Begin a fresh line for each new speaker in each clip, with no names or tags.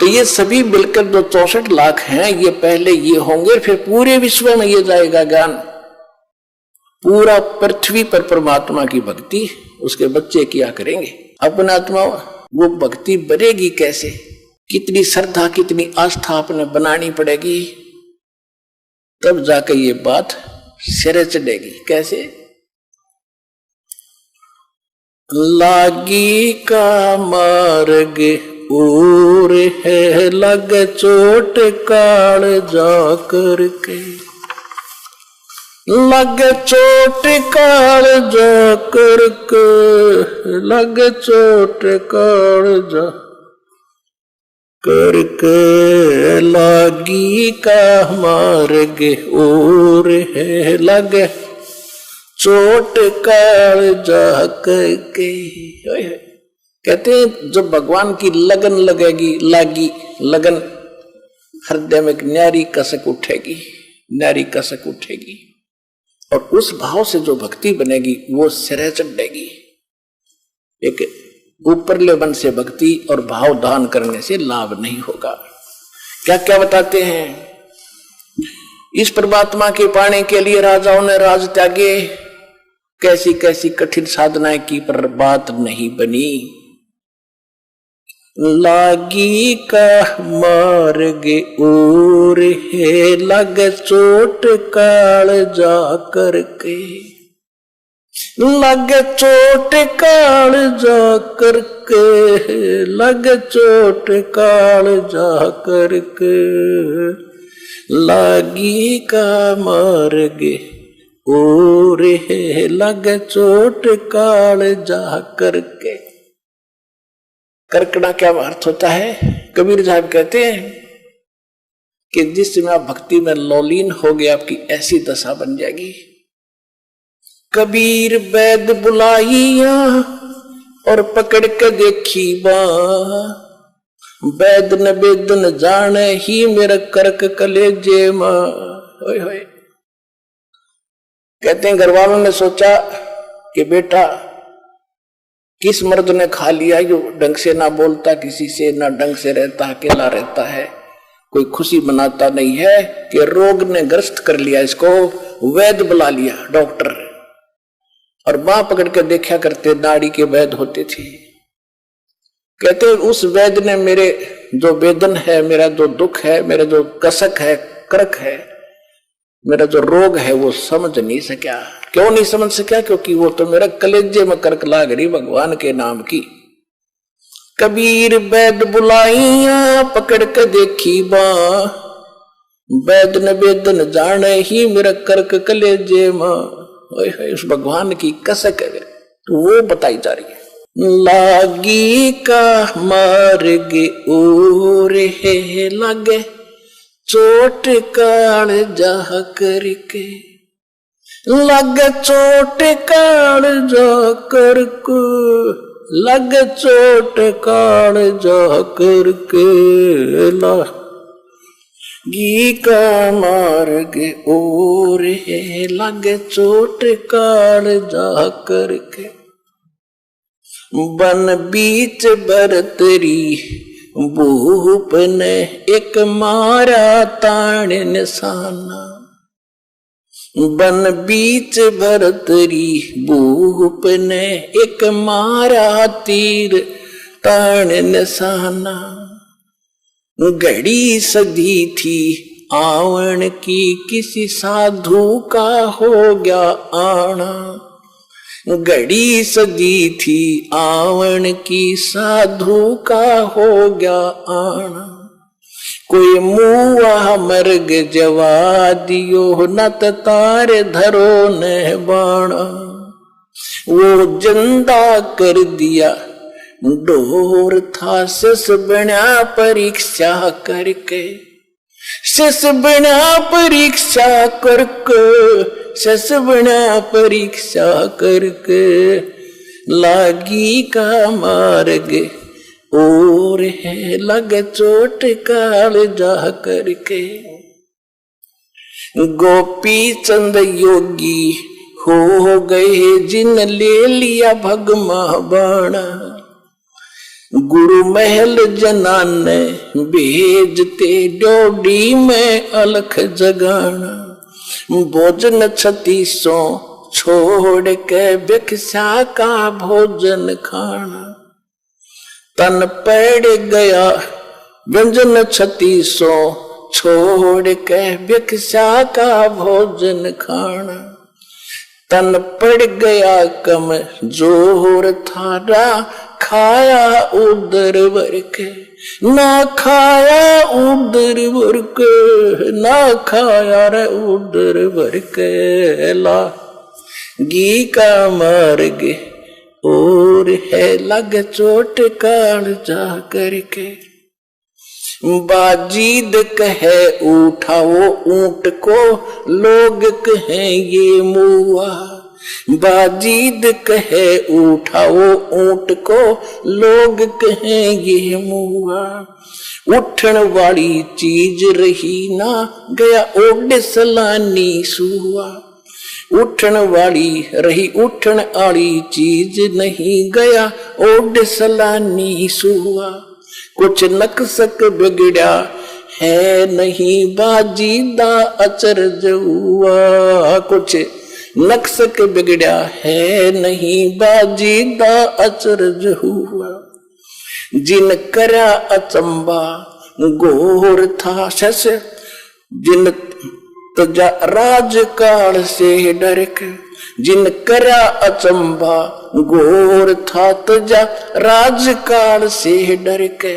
तो ये सभी मिलकर जो 64 लाख हैं, ये पहले ये होंगे, फिर पूरे विश्व में ये जाएगा ज्ञान। पूरा पृथ्वी पर परमात्मा की भक्ति उसके बच्चे किया करेंगे। अपना आत्मा वो भक्ति बढ़ेगी कैसे? कितनी श्रद्धा, कितनी आस्था अपने बनानी पड़ेगी, तब जाकर ये बात सिरे चढ़ेगी। कैसे? लागी का मार्ग और है, लग चोट काल जा करके, लग चोट काल जा करके, लग चोट काल जा करके, लागी का मार्ग और है, लग चोट काल जा करके। कहते हैं जब भगवान की लगन लगेगी, लागी लगन, हृदय में एक न्यारी कसक उठेगी, न्यारी कसक उठेगी, और उस भाव से जो भक्ति बनेगी वो सिरे चढ़ेगी। एक ऊपरले मन से भक्ति और भाव दान करने से लाभ नहीं होगा। क्या क्या बताते हैं? इस परमात्मा के पाने के लिए राजाओं ने राज त्यागे, कैसी कैसी कठिन साधनाएं की, पर बात नहीं बनी। लागी का मार्ग और है, लग चोट काल जा करके, लग चोट काल जा करके, लग चोट काल जा करके, लागी का मार्ग और है, लग चोट काल जा करके। करकड़ा क्या अर्थ होता है? कबीर साहब कहते हैं कि जिस समय आप भक्ति में लौलीन हो गए, आपकी ऐसी दशा बन जाएगी। कबीर वैद बुलाइया और पकड़ के देखी बाँ, वैद न वेद न जाने ही मेरा करक कलेजे माँ। होय होय। कहते हैं घर वालों ने सोचा कि बेटा किस मर्द ने खा लिया, जो ढंग से ना बोलता किसी से, ना ढंग से रहता, अकेला रहता है, कोई खुशी मनाता नहीं है, कि रोग ने ग्रस्त कर लिया इसको। वैद बुला लिया, डॉक्टर, और बाँ पकड़ के देखा करते, नाड़ी के वैद होते थे। कहते उस वैद ने मेरे जो वेदन है, मेरा जो दुख है, मेरा जो कसक है, करक है, मेरा जो रोग है, वो समझ नहीं सका। क्यों नहीं समझ सका? क्योंकि वो तो मेरा कलेजे में करक लाग रही भगवान के नाम की। कबीर वैद बुलाइया पकड़ के देखी बाँ, वैद न वेदन जाने ही मेरा करक कलेजे माँ। उस भगवान की कसक है, तो वो बताई जा रही है। लागी का मार्ग और है, लगे चोट काल जा करके, लग चोट काल जा करके, लग चोट काल जा करके, लागी का मार्ग और है, लग चोट काल जा करके। बन बीच भरतरी भूप ने एक मारा ताण निशाना, बन बीच भरतरी भूप ने एक मारा तीर ताण निशाना। घड़ी सदी थी आवन की, किसी साधु का हो गया आना। घड़ी सदी थी आवन की, साधु का हो गया आना। कोई मुआ मर्ग जवा दियो, नत तारे धरो ने बाणा। वो जिंदा कर दिया डोर था, सस बना परीक्षा करके, सस बना परीक्षा करके, सस बना परीक्षा करके। लागी का मार्ग और है, लग चोट काल जा करके। गोपी चंद योगी हो गए, जिन ले लिया भगमा बाणा। गुरु महल जनाने भेजते डोडी में अलख जगाना। भोजन 3600 छोड़ के भिक्षा का भोजन खाना। तन पड़ गया व्यंजन 3600 छोड़ के भिक्षा का भोजन खाना। तन पड़ गया कम जोर थारा खाया उदर वर्क ना खाया उदर वर्क ना खाया रे उदर वर्क। ला गी का मार्ग और है लग चोट काल जा करके। बाजीद कहे उठाओ ऊंट को लोग कहें ये मुआ। बाजीद कहे उठाओ ऊंट को लोग कहें ये मुआ। उठन वाली चीज रही ना गया ओड सलानी सुआ। उठन वाली रही उठन वाली चीज नहीं गया ओड सलानी सुआ। कुछ नक्सक बिगड़ा है नहीं बाजीदा अचरज हुआ। कुछ नक्सक बिगड़ा है नहीं बाजीदा अचरज हुआ। जिन करा अचंबा घोर था शस जिन तजा राजकाल से डर के। जिन करा अचंबा घोर था तजा राजकाल से डर के।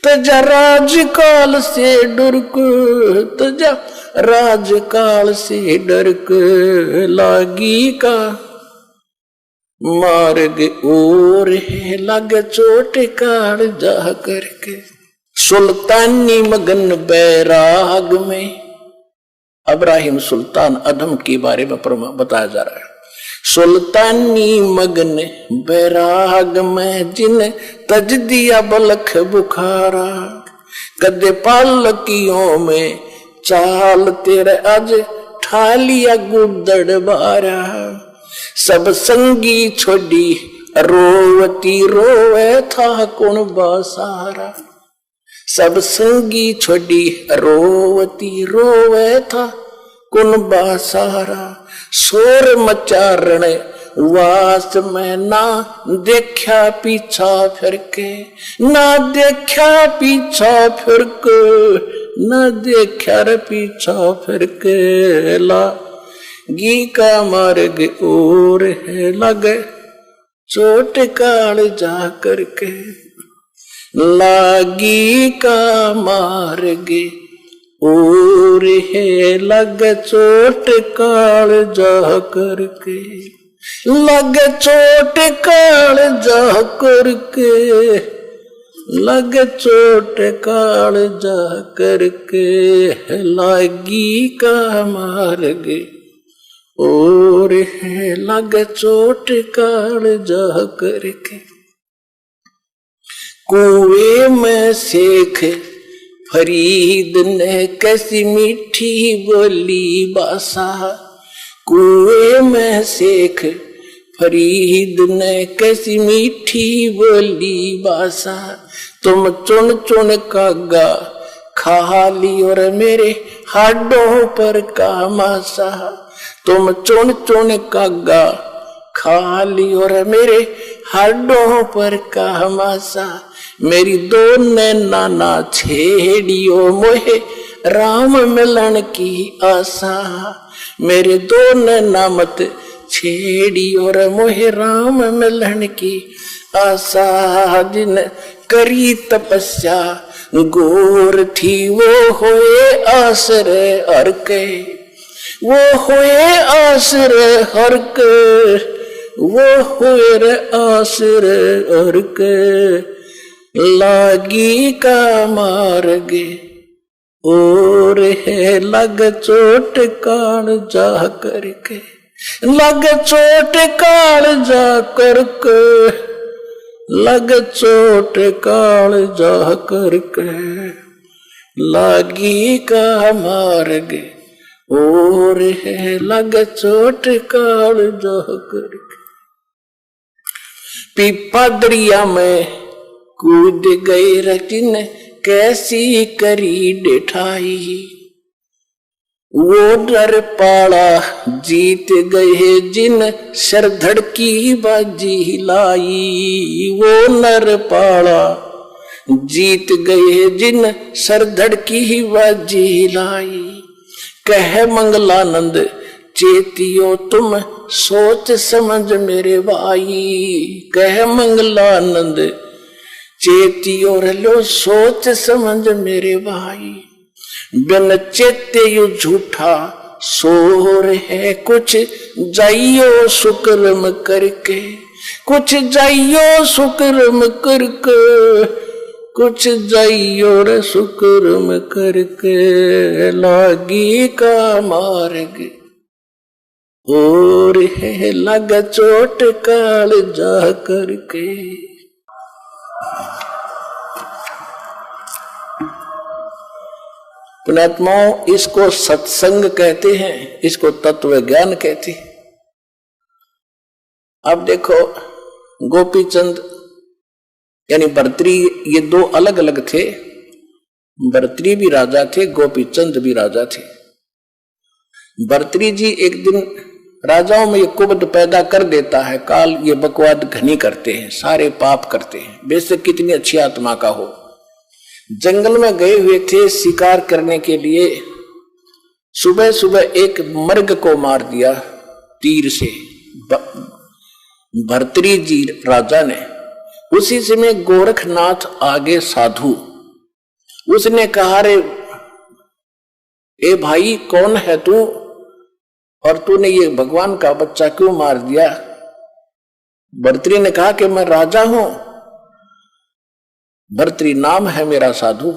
तजा राजकाल से डर के तजा राजकाल से डर के। लागी का मार्ग और है लग चोट काल जा करके। सुल्तानी मगन बैराग में इब्राहिम सुल्तान अदम के बारे में बताया जा रहा है। सुल्तानी मगन बैराग में जिन तज दिया बलख बुखारा। कदे पालकियों में चाल तेरे आज ठालिया गुदड़ बारा। सब संगी छोड़ी रोवती रोवे था कौन बासारा। सब संगी छोड़ी रोवती रोवे था कौन बासारा। शोर मचारण वास में ना देखा पीछा फिर के। ना देखा पीछा फिर के ना देखा रे पीछा फिर के। ला गी का मार्ग और है लगे चोट काल जा करके। लागी का मार्ग और है लग चोट काल जा करके। लग चोट काल जा करके। लग चोट काल जा करके। लागी का मार्ग और है लग चोट काल जा करके। कुएं में शेख फरीद ने कैसी मीठी बोली बासा। कुएं में शेख फरीद ने कैसी मीठी बोली बासा। तुम चुन चुन कागा खा ली और मेरे हाडों पर का मासा। तुम चुन चुन कागा खा ली और मेरे हाडों पर का मासा। मेरी दो नैना ना छेड़ियो मोहे राम मिलन की आशा। मेरे दो नैना मत छेड़ियो रे मोहे राम मिलन की आशा। जिन करी तपस्या गोर थी वो होए आसरे हर के। वो होए आसरे हर के। वो होए रे आसरे हर के। लागी का मार्ग और है लग चोट काल जा करके। लग चोट काल जा करके। लग चोट काल जा करके। लागी का मार्ग और है लग चोट काल जा करके। पीपा दरिया में कूद गए रचिन कैसी करी डेठाई, वो डर पाला जीत गए जिन सर धड़की बाजी लाई, वो नर पाला जीत गए जिन सर धड़की बाजी लाई। कह मंगलानंद चेतियो तुम सोच समझ मेरे भाई, कह मंगलानंद चेतियो रलो सोच समझ मेरे भाई। बिन चेते यू झूठा सोर है कुछ जाइयो सुकर्म करके, कुछ जाइयो सुकर्म करके, कुछ जाइयो रे सुकर्म करके, लागी का मार्ग और है लगा चोट काल जा करके। पुण्यात्माओं, इसको सत्संग कहते हैं, इसको तत्व ज्ञान कहते हैं। अब देखो, गोपीचंद यानी भर्तृ, ये दो अलग अलग थे। भर्तृ भी राजा थे, गोपीचंद भी राजा थे। भर्तृ जी एक दिन राजाओं में ये कुबद पैदा कर देता है, काल ये बकवाद घनी करते हैं, सारे पाप करते हैं, बेशक कितनी अच्छी आत्मा का हो। जंगल में गए हुए थे शिकार करने के लिए, सुबह सुबह एक मर्ग को मार दिया तीर से भर्तृ जी राजा ने। उसी समय गोरखनाथ आगे साधु, उसने कहा रे ए भाई कौन है तू, और तूने ये भगवान का बच्चा क्यों मार दिया। भर्तृ ने कहा कि मैं राजा हूं, भर्तृ नाम है मेरा साधु।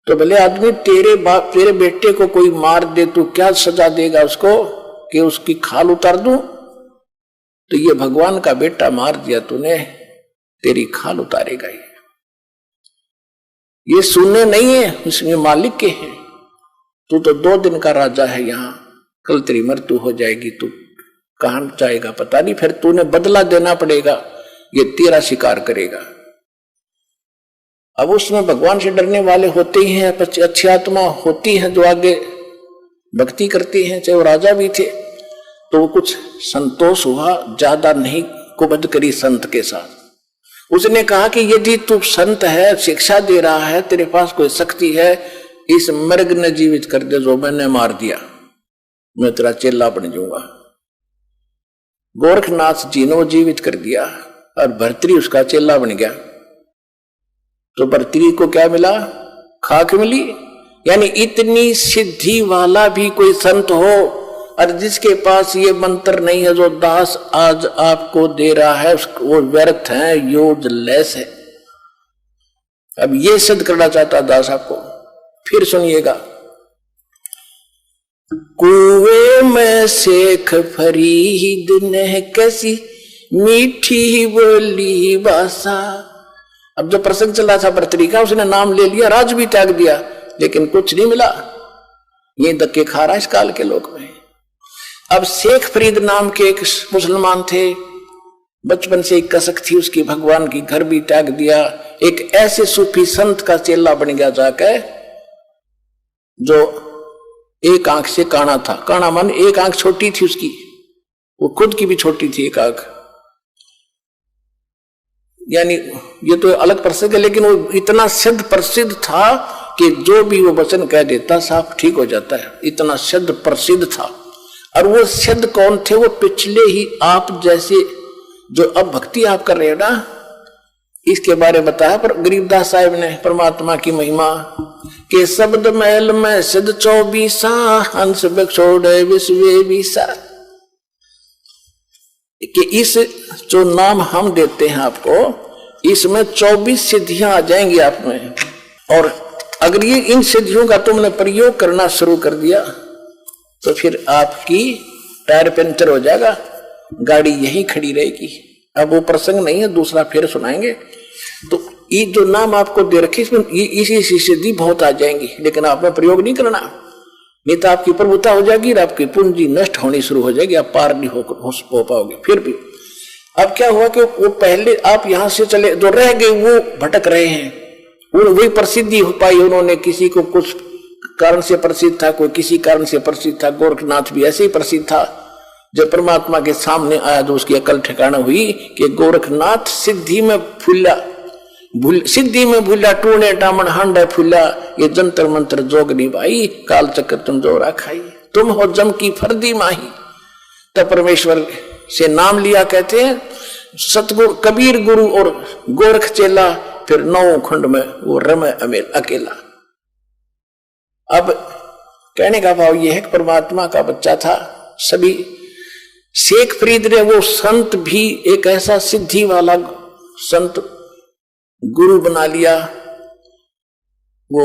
तो भले आदमी तेरे बेटे को कोई मार दे, तू क्या सजा देगा उसको कि उसकी खाल उतार दूं। तो ये भगवान का बेटा मार दिया तूने, तेरी खाल उतारेगा। ये सुनने नहीं है, उसमें मालिक के हैं। तू तो 2 दिन का राजा है यहाँ, कल तेरी मृत्यु हो जाएगी, तू कहां जाएगा पता नहीं, फिर तूने बदला देना पड़ेगा, ये तेरा शिकार करेगा। अब उसमें भगवान से डरने वाले होते ही हैं, अच्छी आत्मा होती हैं जो आगे भक्ति करती हैं, चाहे वो राजा भी थे। तो वो कुछ संतोष हुआ, ज्यादा नहीं कुबद करी संत के साथ। उसने कहा कि यदि तू संत है, शिक्षा दे रहा है, तेरे पास कोई शक्ति है, इस मर्ग ने जीवित कर दे जो मैंने मार दिया, मैं तेरा चेला बन जाऊंगा। गोरखनाथ जी ने वो जीवित कर दिया और भर्तृ उसका चेला बन गया। तो भर्तृ को क्या मिला? खाक मिली। यानी इतनी सिद्धि वाला भी कोई संत हो और जिसके पास ये मंत्र नहीं है जो दास आज आपको दे रहा है, वो व्यर्थ है, यूजलेस है। अब ये सिद्ध करना चाहता दास आपको, फिर सुनिएगा। कुएं में शेख फरीद ने कैसी मीठी बोली भाषा। अब जो प्रसंग चला था भर्तृ का, उसने नाम ले लिया, राज भी त्याग दिया, लेकिन कुछ नहीं मिला। ये धक्के खा रहा इस काल के लोक में। अब शेख फरीद नाम के एक मुसलमान थे, बचपन से एक कसक थी उसकी भगवान की, घर भी त्याग दिया। एक ऐसे सूफी संत का चेला बन गया जाकर, जो एक आंख से काना था। काना मन एक आंख छोटी थी उसकी, वो खुद की भी छोटी थी एक आंख। यानी ये तो अलग प्रसंग है, लेकिन वो इतना सिद्ध प्रसिद्ध था कि जो भी वो वचन कह देता साफ ठीक हो जाता है, इतना सिद्ध प्रसिद्ध था। और वो सिद्ध कौन थे? वो पिछले ही आप जैसे जो अब भक्ति आप कर रहे हो ना, इसके बारे में बताया पर गरीबदास साहिब ने परमात्मा की महिमा के शब्द महल में सिद्ध 24 हंस बक्षोड़े विश्व बीसा। कि इस जो नाम हम देते हैं आपको, इसमें 24 सिद्धियां आ जाएंगी आप में। और अगर ये इन सिद्धियों का तुमने प्रयोग करना शुरू कर दिया तो फिर आपकी टायर पंचर हो जाएगा, गाड़ी यहीं खड़ी रहेगी। अब वो प्रसंग नहीं है, दूसरा फिर सुनाएंगे। तो ये जो नाम आपको दे रखे, इसमें इसी सिद्धि बहुत आ जाएंगी, लेकिन आपने प्रयोग नहीं करना, नहीं तो आपकी प्रभुता हो जाएगी और आपकी पूंजी नष्ट होनी शुरू हो जाएगी, आप पार नहीं हो पाओगे। फिर भी अब क्या हुआ कि वो पहले आप यहां से चले जो रह गए वो भटक रहे हैं, वही प्रसिद्धि हो पाई। उन्होंने किसी को कुछ कारण से प्रसिद्ध था, कोई किसी कारण से प्रसिद्ध था। गोरखनाथ भी ऐसे ही प्रसिद्ध था। जब परमात्मा के सामने आया तो उसकी अकल ठिकाना हुई कि गोरखनाथ सिद्धि में फूला, सिद्धि में भूला, टूणे टामन हांडा फूला, ये जंतर मंत्र जोग निभाई, काल चक्र तुम जोरा खाई, तुम हो जम की फर्दी माही। तब परमेश्वर से नाम लिया, कहते हैं सतगुरु कबीर गुरु और गोरख चेला, फिर 9 खंड में वो रमे अमेल अकेला। अब कहने का भाव यह है कि परमात्मा का बच्चा था। सभी शेख फरीद ने वो संत भी एक ऐसा सिद्धि वाला संत गुरु बना लिया वो,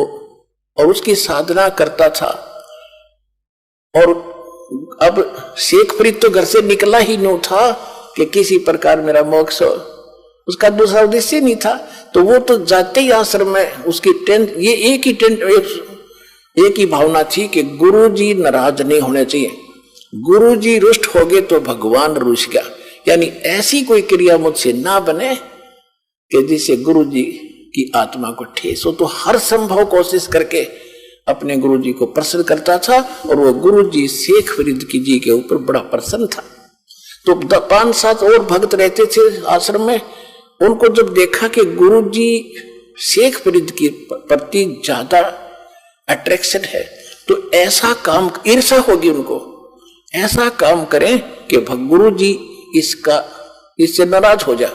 और उसकी साधना करता था। और अब शेख फरीद तो घर से निकला ही नहीं था कि किसी प्रकार मेरा मोक्ष हो, उसका दूसरा उद्देश्य नहीं था। तो वो तो जाते ही आश्रम में उसकी टेंट, ये एक ही भावना थी कि गुरुजी नाराज नहीं होने चाहिए, गुरुजी रुष्ट हो गए तो भगवान रुष्ट गया। यानी ऐसी कोई क्रिया मुझसे ना बने कि जिससे गुरुजी की आत्मा को ठेस हो। तो हर संभव कोशिश करके अपने गुरुजी को प्रसन्न करता था, और वो गुरुजी शेख फरीद की जी के ऊपर बड़ा प्रसन्न था। तो 5-7 और भक्त रहते थे आश्रम में। उनको जब देखा कि गुरुजी शेख फरीद के प्रति ज्यादा अट्रैक्शन है, तो ऐसा काम, ईर्षा होगी उनको, ऐसा काम करें कि गुरुजी इससे नाराज हो जाए,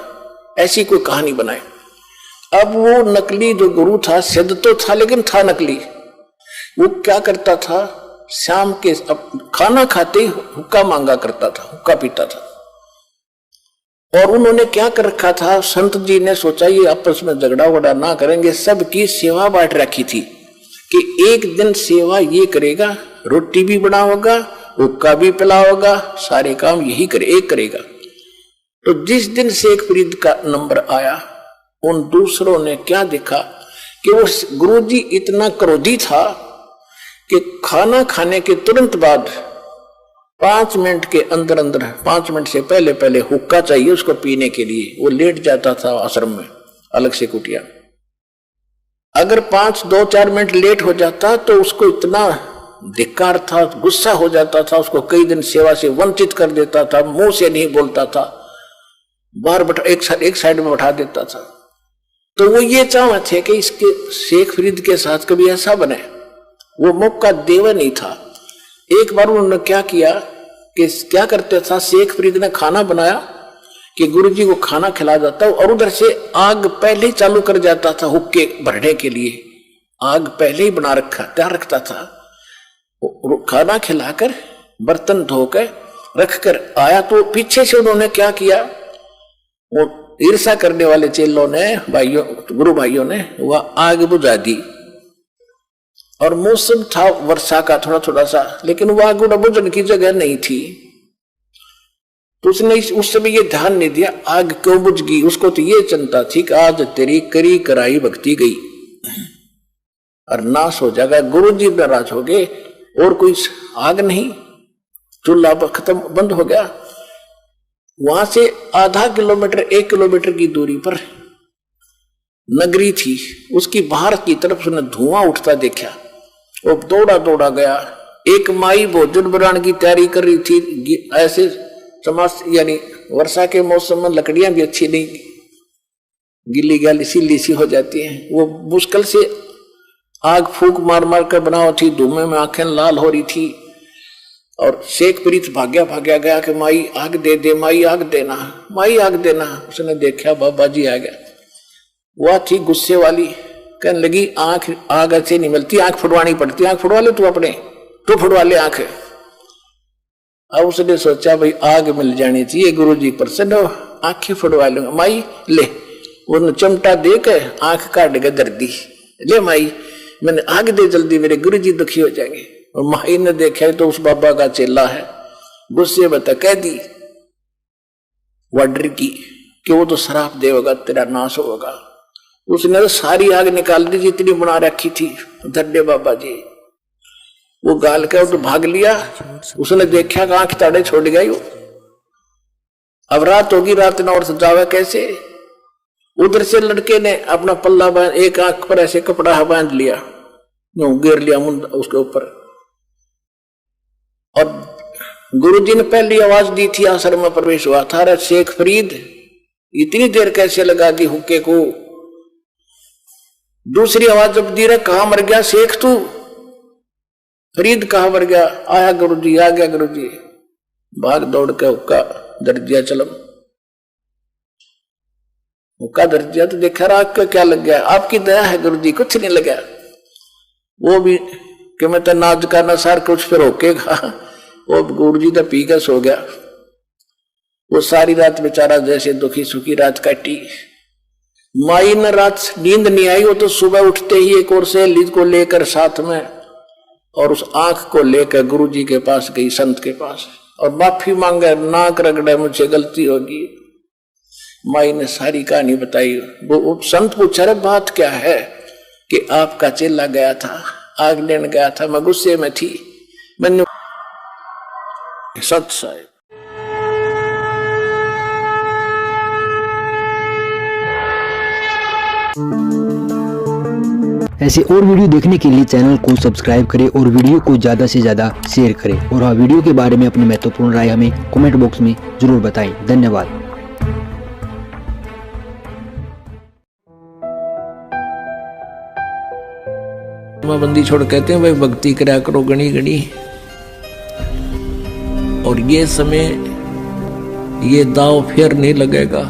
ऐसी कोई कहानी बनाए। अब वो नकली जो गुरु था, सिद्ध तो था लेकिन था नकली। वो क्या करता था, शाम के खाना खाते ही हुक्का मांगा करता था, हुक्का पीता था। और उन्होंने क्या कर रखा था, संत जी ने सोचा ये आपस में झगड़ा वगड़ा ना करेंगे, सबकी सेवा बांट रखी थी कि एक दिन सेवा ये करेगा, रोटी भी बनाओगा, हुक्का भी पिलाओगा, सारे काम यही एक करेगा। तो जिस दिन शेख फरीद का नंबर आया, उन दूसरों ने क्या देखा कि वो गुरुजी इतना क्रोधी था कि खाना खाने के तुरंत बाद 5 मिनट के अंदर अंदर, 5 मिनट से पहले पहले हुक्का चाहिए उसको पीने के लिए। वो लेट जाता था आश्रम में अलग से कुटिया। अगर 2-4 मिनट लेट हो जाता तो उसको इतना धिक्कार था, गुस्सा हो जाता था, उसको कई दिन सेवा से वंचित कर देता था, मुंह से नहीं बोलता था, बाहर एक साइड में बैठा देता था। तो वो ये चाहते थे कि इसके शेख फरीद के साथ कभी ऐसा बने, वो मौका देवा नहीं था। एक बार उन्होंने क्या किया कि क्या करते था, शेख फरीद ने खाना बनाया कि गुरुजी को खाना खिला जाता, और उधर से आग पहले ही चालू कर जाता था हुक्के भरने के लिए, आग पहले ही बना रखा तैयार रखता था। खाना खिलाकर बर्तन धोकर रखकर आया तो पीछे से उन्होंने क्या किया, वो ईर्षा करने वाले चेलों ने, भाइयों, गुरु भाइयों ने वह आग बुझा दी। और मौसम था वर्षा का थोड़ा थोड़ा सा, लेकिन वह आग बुझने की जगह नहीं थी। तो उसने उस समय ये ध्यान नहीं दिया आग क्यों बुझ गई। उसको तो ये चिंता थी कि आज तेरी करी कराई भक्ति गई और नाश हो जाएगा, गुरु जी नाराज हो गए, और कोई आग नहीं, चूल्हा खत्म, बंद हो गया। वहां से आधा किलोमीटर 1 किलोमीटर की दूरी पर नगरी थी, उसकी बाहर की तरफ उसने धुआं उठता देखा। वो दौड़ा दौड़ा गया। एक माई भोजन बनाने की तैयारी कर रही थी, ऐसे समाज, यानी वर्षा के मौसम में लकड़ियां भी अच्छी नहीं, गिल्ली गली सी सी हो जाती हैं। वो मुश्किल से आग फूंक मार मार कर बनाओ थी, धुएं में आंखें लाल हो रही थी। और शेख फरीद भाग्या गया कि माई आग दे दे, माई आग देना, माई आग देना। उसने देखा बाबा जी आ गया। वह थी गुस्से वाली, कहने लगी आग ऐसे नहीं मिलती, आंख फुटवानी पड़ती, आंख फुटवा ले तू अपने, तू फुटवा ले आंख। अब उसने सोचा भाई आग मिल जानी चाहिए, गुरु जी प्रसन्न हो, आंखें फुटवा लूंगा। माई ले, वो चिमटा दे के आंख काट के दर्दी, ले माई मैंने आग दे जल्दी, मेरे गुरु जी दुखी हो जाएंगे। और माई ने देखा तो उस बाबा का चेला है, गुस्से बता कह दी वाडर की कि वो तो शराब देगा, तेरा नाश होगा। उसने तो सारी आग निकाल दी जितनी बना रखी थी, धड्डे बाबा जी। वो गाल के तो भाग लिया। उसने देखा कि आंख ताड़े छोड़ गई। अब रात होगी, रात ना और सजावे कैसे। उधर से लड़के ने अपना पल्ला बांध, एक आंख पर ऐसे कपड़ा बांध लिया, गिर लिया मुंड उसके ऊपर। और गुरुजी ने पहली आवाज दी थी, आश्रम में प्रवेश हुआ था, अरे शेख फरीद इतनी देर कैसे लगा दी हुक्के को। दूसरी आवाज जब दी, रहे कहां मर गया शेख तू, फरीद कहां मर गया। आया गुरुजी, आ गया गुरुजी। भाग दौड़ के हुक्का धर दिया चलम। हुक्का धर दिया तो देखा राग का क्या लग गया, आपकी दया है गुरुजी, कुछ नहीं लगा। वो भी कि मैं तो नाज का नसार कुछ फिर होके खा, वो गुरुजी तो पी के सो गया। वो सारी रात बेचारा जैसे दुखी सुखी रात काटी। माई ने रात नींद नहीं आई, वो तो सुबह उठते ही एक और सहेली को लेकर साथ में और उस आंख को लेकर गुरुजी के पास गई, संत के पास, और माफी मांगे, नाक रगड़े, मुझसे गलती होगी। माई ने सारी कहानी बताई। वो संत पूछा, रे बात क्या है? कि आपका चेला गया था, आग लेने गया था, मैं गुस्से में थी, मैंने सत साहिब।
ऐसे और वीडियो देखने के लिए चैनल को सब्सक्राइब करें और वीडियो को ज़्यादा से ज़्यादा शेयर करें। और हाँ, वीडियो के बारे में अपनी महत्वपूर्ण राय हमें कमेंट बॉक्स में जरूर बताएं। धन्यवाद।
बंदी छोड़ कहते हैं भाई भक्ति करा करो गणी गणी। और ये समय ये दाव फिर नहीं लगेगा।